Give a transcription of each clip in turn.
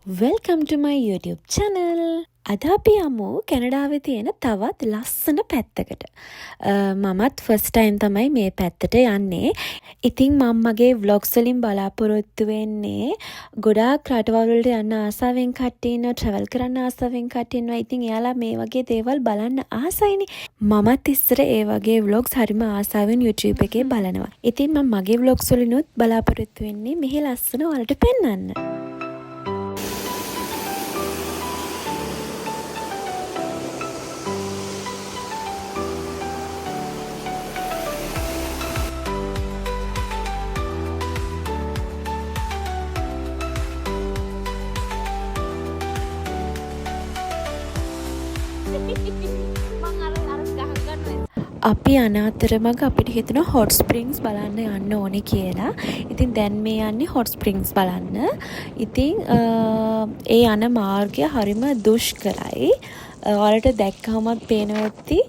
Welcome to my YouTube channel. අද අපි යමු කැනඩාවේ තියෙන තවත් ලස්සන පැත්තකට. මමත් ෆස්ට් ටයිම් තමයි මේ පැත්තට යන්නේ. ඉතින් මම මගේ vlogs වලින් බලාපොරොත්තු වෙන්නේ ගොඩාක් රටවල් වලට යන්න ආසාවෙන් කට්ටිය ඉන්නවා, travel කරන්න ආසාවෙන් කට්ටිය ඉන්නවා. ඉතින් එයාලා මේ වගේ දේවල් බලන්න ආසයිනේ. මමත් ඉස්සර ඒ වගේ vlogs හරිම ආසාවෙන් YouTube එකේ බලනවා. ඉතින් මම මගේ vlogs වලිනුත් බලාපොරොත්තු වෙන්නේ මෙහි ලස්සන ඔයාලට පෙන්වන්න. අපි අනාතරමඟ අපිට හිතන හොට් ස්ප්‍රිංස් බලන්න යන්න ඕනේ කියලා. ඉතින් දැන් මේ යන්නේ හොට් ස්ප්‍රිංස් බලන්න. ඉතින් ඒ යන මාර්ගය හරිම දුෂ්කරයි. ඔයාලට දැක්කමත් පේනවා ඇති.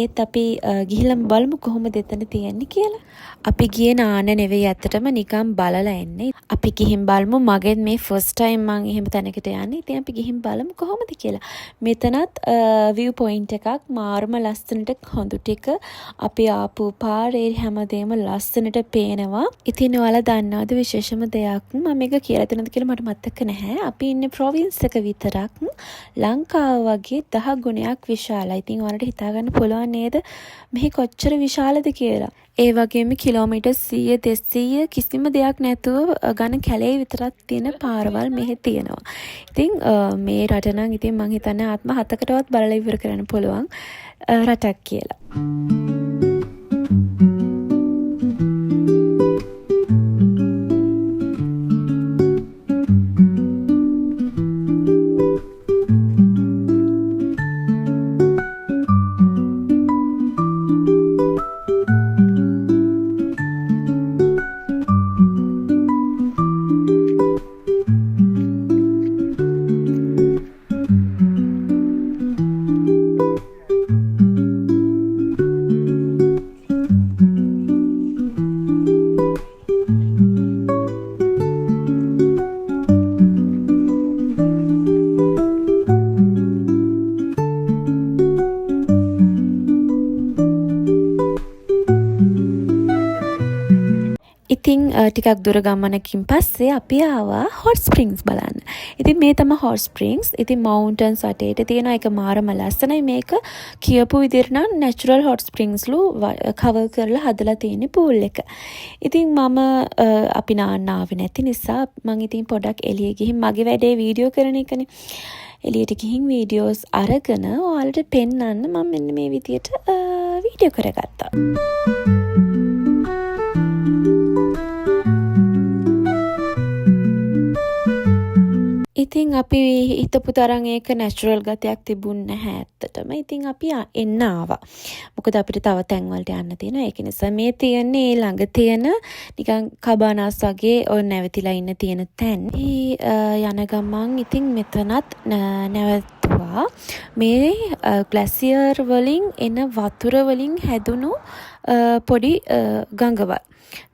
ඒත් අපි ගිහිල්ලා බලමු කොහොමද එතන තියෙන්නේ කියලා. අපි ගියේ නාන්න නෙවෙයි ඇත්තටම නිකන් බලලා එන්නේ. අපි ගිහින් බලමු. මගෙත් මේ ෆස්ට් ටයිම් මම එහෙම තැනකට යන්නේ. ඉතින් අපි ගිහින් බලමු කොහොමද කියලා. මෙතනත් view point එකක් මාර්ම ලස්සනට හොඳු ටික අපි ආපු පාරේ හැමදේම ලස්සනට පේනවා. ඉතින් ඔයාලා දන්නවද විශේෂම දෙයක් මම මේක කියලා දෙනවද කියලා මට මතක නැහැ. අපි ඉන්නේ ප්‍රොවින්ස් එක විතරක්. ලංකාව වගේ 10 ගුණයක් විශාලයි. ඉතින් ඔයාලට හිතා ගන්න පුළුවන් නේද මෙහි කොච්චර විශාලද කියලා. ඒ වගේම කිලෝමීටර් 100 200 කිසිම දෙයක් නැතුව ඝන කැලේ විතරක් තියෙන පාරවල් මෙහි තියෙනවා. ඉතින් මේ රට නම් ඉතින් මං හිතන්නේ ආත්ම 7කටවත් බලලා ඉවර කරන්න පුළුවන් රටක් කියලා. ඉතින් ටිකක් දුර ගමනකින් පස්සේ අපි ආවා හොට් ස්ප්‍රිංස් බලන්න. ඉතින් මේ තමයි හොට් ස්ප්‍රිංස්. ඉතින් මවුන්ටන්ස් වටේට තියෙන එක මාරම ලස්සනයි. මේක කියපු විදිහට නම් නැචරල් හොට් ස්ප්‍රිංස්ලු කවර් කරලා හදලා තියෙන පූල් එක. ඉතින් මම අපි නාන්න ආවේ නැති නිසා මම ඉතින් පොඩක් එළිය ගිහින් මගේ වැඩේ වීඩියෝ කරන එකනේ. එළියට ගිහින් වීඩියෝස් අරගෙන ඔයාලට පෙන්වන්න මම මෙන්න මේ විදිහට වීඩියෝ කරගත්තා. ඉතින් අපි හිතපු තරම් ඒක නැචරල් ගතියක් තිබුණ නැහැ ඇත්තටම. ඉතින් අපි එන්න ආවා. මොකද අපිට තව තැන් වලට යන්න තියෙනවා. ඒක නිසා මේ තියෙන්නේ ළඟ තියෙන නිකන් කබානාස් වගේ ඔය නැවතිලා ඉන්න තියෙන තැන්. යන ගමන් ඉතින් මෙතනත් නැවතුවා. මේ ග්ලැසියර් වලින් එන වතුර වලින් හැදුණු පොඩි ගඟවල්.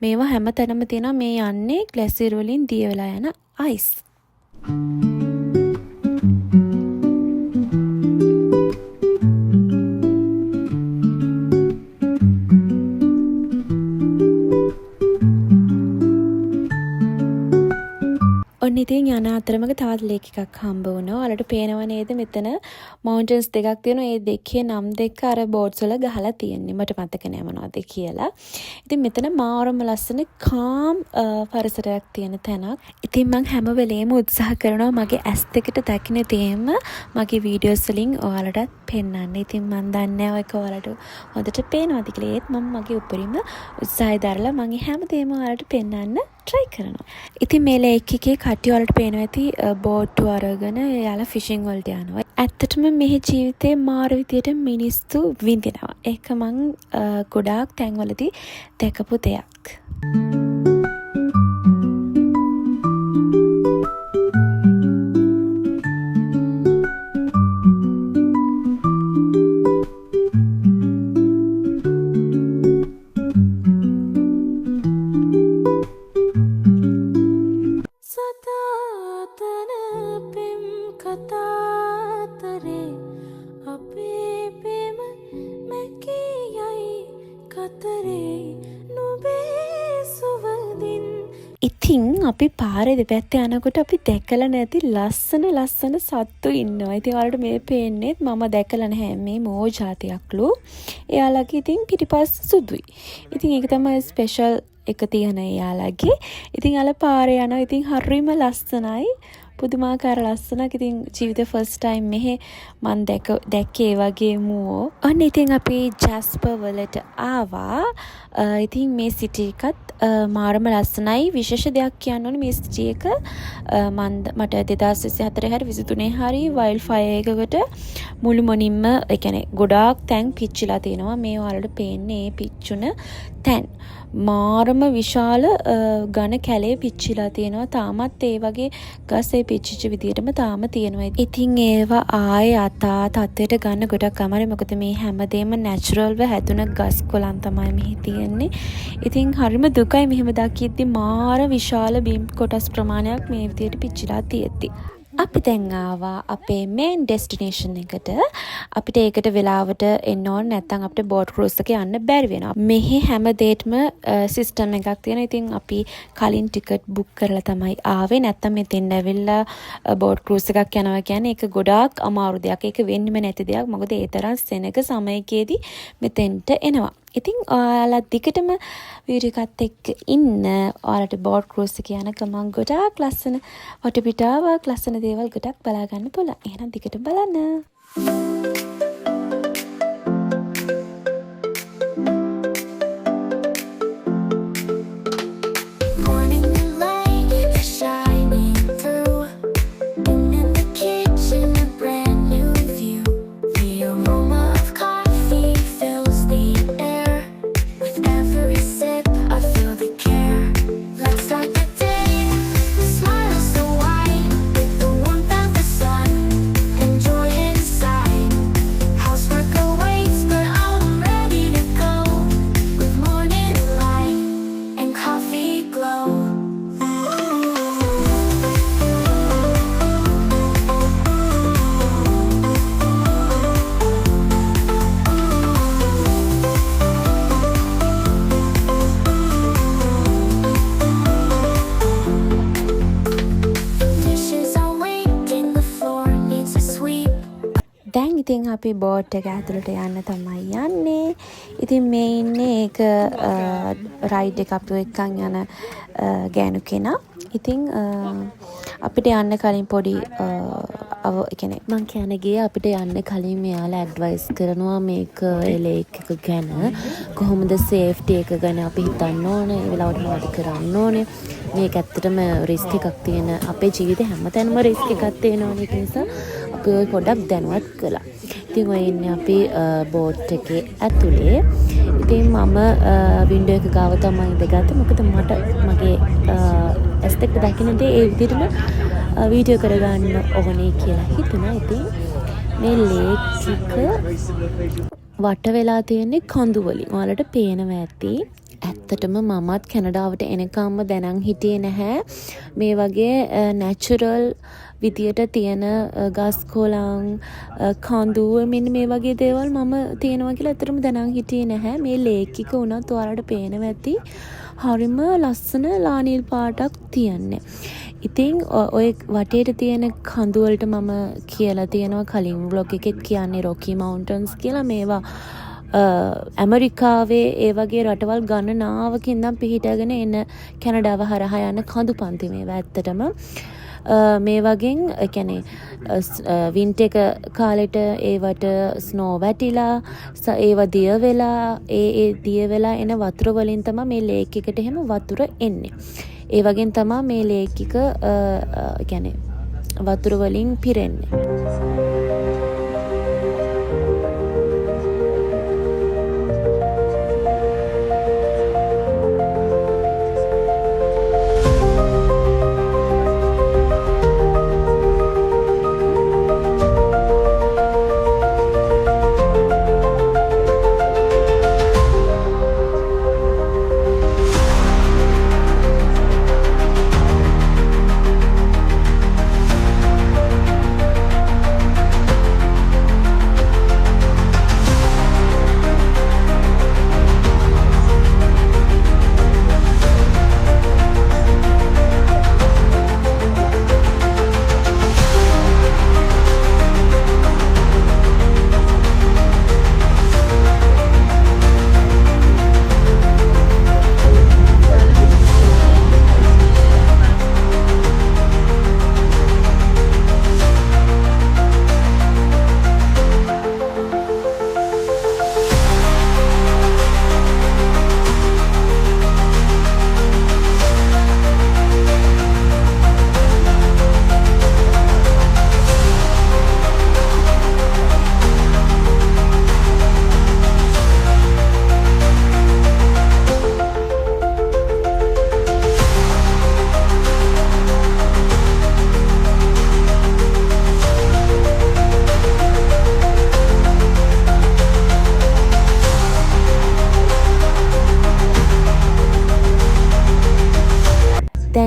මේවා හැමතැනම තියෙනවා. මේ යන්නේ ග්ලැසියර් වලින් දිය වෙලා යන අයිස්. ඔන්න ඉතින් යන අතරමඟ තවත් ලේක් එකක් හම්බ වුණා. ඔයාලට පේනව නේද මෙතන මවුන්ටන්ස් දෙකක් තියෙනවා. ඒ දෙකේ නම් දෙක අර බෝඩ්ස් වල ගහලා තියෙන්නේ. මට මතක නෑ මොනවද කියලා. ඉතින් මෙතන මාරම ලස්සන කාම් පරිසරයක් තියෙන තැනක්. ඉතින් මම හැම වෙලේම උත්සාහ කරනවා මගේ ඇස් දෙකට දකින්න දේම මගේ වීඩියෝස් වලින් ඔයාලටත් පෙන්වන්න. ඉතින් මම දන්නේ නැහැ ඔයක ඔයාලට හොඳට පේනවද කියලා. ඒත් මම මගේ උපරිම උත්සාහය දරලා මම හැම දේම ඔයාලට පෙන්වන්න try කරනවා. ඉතින් මේ ලේක් එකේ කට්ටිය වලට පේනවා ඇති බෝට්ටු අරගෙන යාලා ෆිෂින් වලට යනවා. ඇත්තටම මේ ජීවිතේ මාර විදියට මිනිස්සු විඳිනවා. ඒක මං ගොඩාක් තැන්වලදී දැකපු දෙයක්. පෙම් කතාතරේ අපේ පෙම මැකී යයි කතරේ නුබේ සුවදින්. ඉතින් අපි පාරේ දෙපැත්තේ යනකොට අපි දැකලා නැති ලස්සන සත්තු ඉන්නවා. ඉතින් ඔයාලට මේ පේන්නේ මම දැකලා නැහැ මේ මෝ జాතියක්ලු. එයාලගේ ඉතින් පිටිපස්ස සුදුයි. ඉතින් ඒක තමයි ස්පෙෂල් එක තියෙන එයාලගේ. ඉතින් යාලා පාරේ යනවා. ඉතින් හරිම ලස්සනයි. පුදුමාකාර ලස්සනක්. ඉතින් ජීවිතේ ෆස්ට් ටයිම් මෙහෙ මම දැක්කේ වගේ මුවෝ. අන්න ඉතින් අපි ජැස්පර් වලට ආවා. ඉතින් මේ සිටි එකත් මාරම ලස්සනයි. විශේෂ දෙයක් කියන්න ඕනේ මේ සිටි එක මට 2024 හරි 23 හරි වයිල්ඩ් ෆයර් එකකට මුළුමනින්ම ඒ කියන්නේ ගොඩාක් තැන් පිච්චිලා තියෙනවා. මේ ඔයාලට පේන්නේ පිච්චුන තැන්. මාරම විශාල ඝන කැලේ පිච්චිලා තියෙනවා. තාමත් ඒ වගේ ගස් ඒ පිච්චිච්ච විදියටම තාම තියෙනවා. ඉතින් ඒවා ආයේ අතා තත්ත්වයට ගන්න ගොඩක් අමාරුයි. මොකද මේ හැමදේම නැචරල්ව හැදුන ගස් කොළන් තමයි මෙහි තියෙන්නේ. ඉතින් හරිම දුකයි මෙහෙම දකිද්දි මාර විශාල බිම් කොටස් ප්‍රමාණයක් මේ විදියට පිච්චිලා තියෙද්දි. අපි දැන් ආවා අපේ මේන් ඩෙස්ටිනේෂන් එකට. අපිට ඒකට වෙලාවට එන්න ඕන නැත්නම් අපිට බෝට් ක්‍රූස් එක යන්න බැරි වෙනවා. මෙහි හැම දෙයකම සිස්ටම් එකක් තියෙනවා. ඉතින් අපි කලින් ටිකට් බුක් කරලා තමයි ආවේ. නැත්නම් මෙතෙන් ඇවිල්ලා බෝට් ක්‍රූස් එකක් යනවා කියන්නේ ඒක ගොඩාක් අමාරු දෙයක්. ඒක වෙන්නෙම නැති දෙයක්. මොකද ඒ තරම් සෙනග සමයකදී මෙතෙන්ට එනවා. ඉතින් ඔයාලා දිගටම වීඩියෝ එකත් එක්ක ඉන්න. ඔයාලට බෝට් ක්‍රූස් එක යන ගමන් ගොඩාක් ලස්සන වටපිටාවක් ලස්සන දේවල් ගොඩක් බලා ගන්න පුළුවන්. එහෙනම් දිගටම බලන්න. දැන් ඉතින් අපි බෝට් එක ඇතුළට යන්න තමයි යන්නේ. ඉතින් මේ ඉන්නේ ඒක රයිඩ් එක අපිව එක්කන් යන ගෑනු කෙනා. ඉතින් අපිට යන්න කලින් පොඩි මං කියන්නේ අපිට යන්න කලින් මෙයාලා ඇඩ්වයිස් කරනවා මේක ලේක් එක ගැන කොහොමද සේෆ්ටි එක ගැන අපි හිතන්න ඕනේ. ඒ වෙලාවට මොනවද කරන්න ඕනේ. මේක ඇත්තටම රිස්ක් එකක් තියෙන අපේ ජීවිතේ හැමතැනම රිස්ක් එකක් තියෙනවනේ. ඒ නිසා අපි ඔය පොඩක් දැනුවත් කළා. ඉතින් ඔය ඉන්නේ අපි බෝට් එකේ ඇතුලේ. ඉතින් මම වින්ඩෝ එක ගාව තමයි ඉඳගත්තේ. මොකද මට මගේ ඇස් දෙක දකින්නට ඒ විදිහටම වීඩියෝ කරගන්න ඕනේ කියලා හිතුණා. ඉතින් මේ ලේක් එක වට වෙලා තියෙන්නේ කඳු වලින්. ඔයාලට පේනවා ඇති. ඇත්තටම මමත් කැනඩාවට එනකම්ම දැනන් හිටියේ නැහැ මේ වගේ නැචරල් විදියට තියෙන ගස් කොළන් කඳු මෙන්න මේ වගේ දේවල් මම තියෙනවා කියලා ඇත්තටම දැනන් හිටියේ නැහැ. මේ ලේක් එක උනත් ඔයාලට පේනවා ඇති. හරිම ලස්සන ලානිල් පාටක් තියන්නේ. ඉතින් ඔය වටේට තියෙන කඳු වලට මම කියලා තියෙනවා කලින් බ්ලොග් එකෙත් කියන්නේ රොකි මවුන්ටන්ස් කියලා. මේවා ඇමරිකාවේ ඒ වගේ රටවල් ගණනාවකින් ඉඳන් පිහිටගෙන එන කැනඩාව හරහා යන කඳු පන්ති මේවා. ඇත්තටම මේ වගේ කියන්නේ වින්ටර් එක කාලෙට ඒවට ස්නෝ වැටිලා ඒව දිය වෙලා ඒ දිය වෙලා එන වතුර වලින් තමයි මේ ලේක් එකට එහෙම වතුර එන්නේ. ඒ වගේන් තමයි මේ ලේක් එක කියන්නේ වතුර වලින් පිරෙන්නේ.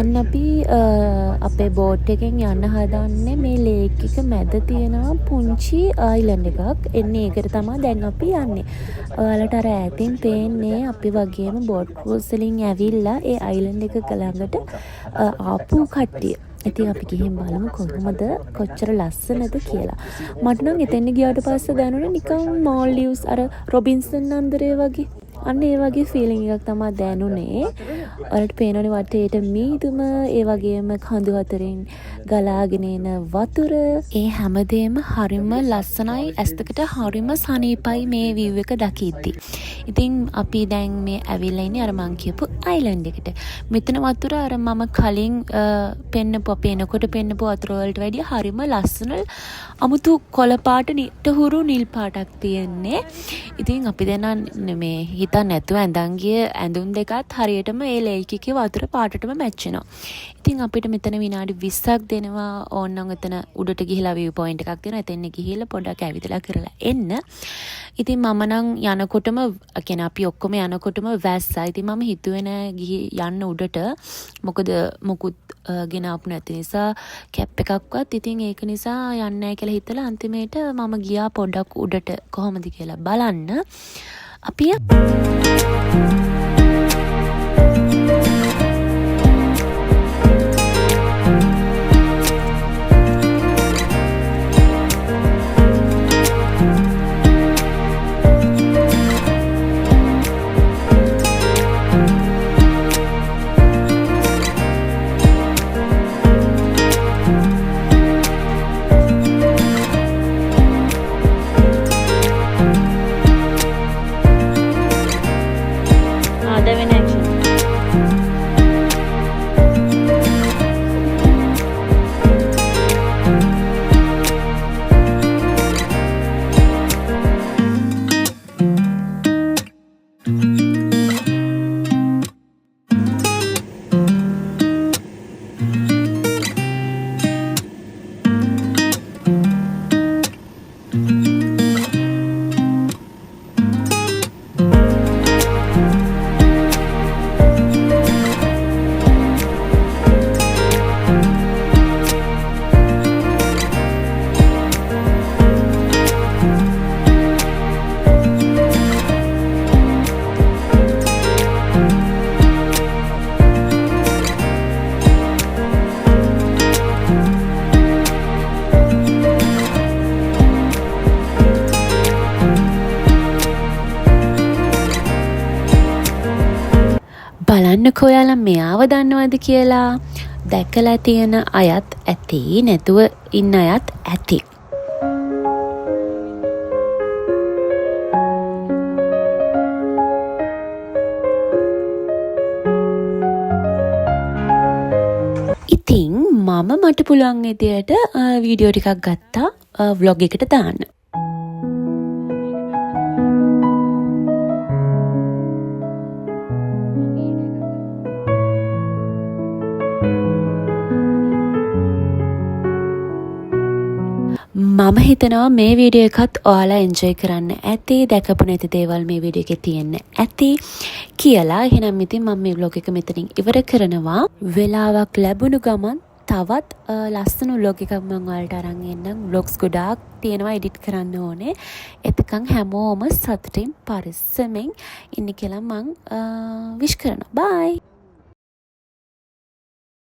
දැන් අපි අපේ බෝට් එකෙන් යන්න හදන්නේ මේ ලේක් එක මැද තියෙනවා පුංචි අයිලන්ඩ් එකක්. එන්නේ ඒකට තමයි දැන් අපි යන්නේ. ඔයාලට අර ඈතින් පේන්නේ අපි වගේම බෝට් ක්‍රූස් වලින් ඇවිල්ලා ඒ අයිලන්ඩ් එක ළඟට ආපු කට්ටිය. ඉතින් අපි ගිහින් බලමු කොහොමද කොච්චර ලස්සනද කියලා. මට නම් එතෙන් ගියාට පස්සේ දැනුනේ නිකන් මාල්ඩිව්ස් අර රොබින්සන් අන්දරේ වගේ. අන්න ඒ වගේ ෆීලිං එකක් තමයි දැනුනේ. ඔයාලට පේනවනේ වටේට මීදුම, ඒ වගේම කඳු අතරින් ගලාගෙන එන වතුර. ඒ හැමදේම හරිම ලස්සනයි, ඇස්තකට හරිම සනීපයි මේ view එක දකිද්දි. ඉතින් අපි දැන් මේ ඇවිල්ලා ඉන්නේ අර මං කියපු අයිලන්ඩ් එකට. මෙතන වතුර අර මම කලින් අපි එනකොට පෙන්නපු වතුර වලට වැඩිය හරිම ලස්සන අමුතු කොළ පාට නිට්ටහුරු නිල් පාටක් තියෙන්නේ. ඉතින් අපි දැන් මේ හිතන්න නැතුව ඇඳන් ගිය ඇඳුම් දෙකත් හරියටම ඒ ලේක් එකේ වතුර පාටටම මැච් වෙනවා. ඉතින් අපිට මෙතන විනාඩි 20ක් දෙනවා ඕනනම් එතන උඩට ගිහිලා view point එකක් තියෙනවා. එතෙන් ගිහිල්ලා පොඩ්ඩක් ඇවිදලා කරලා එන්න. ඉතින් මම නම් යනකොටම කියන්නේ අපි ඔක්කොම යනකොටම වැස්සා. ඉතින් මම හිතුවේ නෑ යන්න උඩට. මොකද මොකුත් ගෙන ආපු නැති නිසා කැප් එකක්වත්. ඉතින් ඒක නිසා යන්නේ නැහැ කියලා හිතලා අන්තිමේට මම ගියා පොඩ්ඩක් උඩට කොහොමද කියලා බලන්න. අපි බලන්නකෝ ඔයාලා මෙයාව දන්නවද කියලා. දැකලා තියෙන අයත් ඇති, නැතුව ඉන්න අයත් ඇති. ඉතින් මට පුළුවන් විදියට වීඩියෝ ටිකක් ගත්තා vlog එකට දාන්න. මම හිතනවා මේ වීඩියෝ එකත් ඔයාලා එන්ජොයි කරන්න ඇති. දැකපු නැති දේවල් මේ වීඩියෝ එකේ තියෙන්න ඇති කියලා. එහෙනම් ඉතින් මම මේ vlog එක මෙතනින් ඉවර කරනවා. වෙලාවක් ලැබුණු ගමන් තවත් ලස්සන vlog එකක් මම ඔයාලට අරන් එන්නම්. vlogs ගොඩාක් තියෙනවා edit කරන්න ඕනේ. එතකන් හැමෝම සතුටින් පරිස්සමෙන් ඉන්න කියලා මම wish කරනවා. bye.